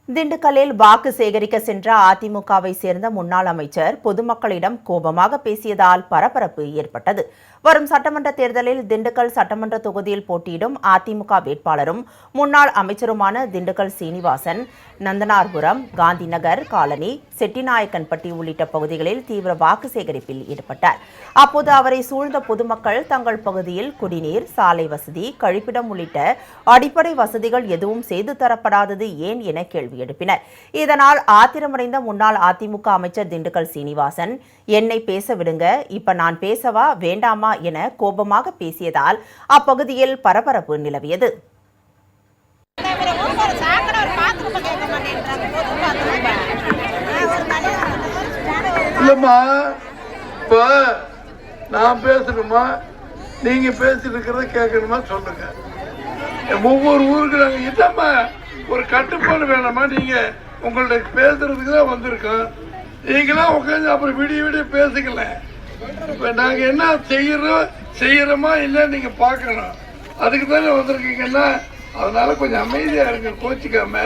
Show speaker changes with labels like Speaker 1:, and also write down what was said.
Speaker 1: திண்டுக்கல்லில் வாக்கு சேகரிக்க சென்ற அதிமுகவை சேர்ந்த முன்னாள் அமைச்சர் பொதுமக்களிடம் கோபமாக பேசியதால் பரபரப்பு ஏற்பட்டது. வரும் சட்டமன்ற தேர்தலில் திண்டுக்கல் சட்டமன்ற தொகுதியில் போட்டியிடும் அதிமுக வேட்பாளரும் முன்னாள் அமைச்சருமான திண்டுக்கல் சீனிவாசன் நந்தனார்புரம், காந்திநகர் காலனி, செட்டிநாயக்கன்பட்டி உள்ளிட்ட பகுதிகளில் தீவிர வாக்கு சேகரிப்பில் ஈடுபட்டார். அப்போது அவரை சூழ்ந்த பொதுமக்கள் தங்கள் பகுதியில் குடிநீர், சாலை வசதி, கழிப்பிடம் உள்ளிட்ட அடிப்படை வசதிகள் எதுவும் செய்து தரப்படாதது ஏன் என கேள்வி எழுப்பினர். இதனால் ஆத்திரமடைந்த முன்னாள் அதிமுக அமைச்சர் திண்டுக்கல் சீனிவாசன், என்னை பேச விடுங்க, இப்ப நான் பேசவா வேண்டாமா என கோபமாக பேசியதால் அப்பகுதியில் பரபரப்பு நிலவியது.
Speaker 2: நான் பேசணுமா, நீங்க பேசிருக்கிறத கேட்கணுமா சொல்லுங்க. ஒவ்வொரு ஊருக்கு நாங்க இல்லம்மா ஒரு கட்டுப்பாடு வேணாமா? நீங்க உங்கள்ட்ட பேசுறதுக்கு தான் வந்திருக்கோம். நீங்களாம் உட்காந்து அப்புறம் விடிய பேசிக்கல. இப்ப நாங்க என்ன செய்யறோமா இல்ல நீங்க பாக்கணும். அதுக்கு தானே வந்திருக்கீங்கன்னா, அதனால கொஞ்சம் அமைதியா இருங்க, கோச்சிக்காம.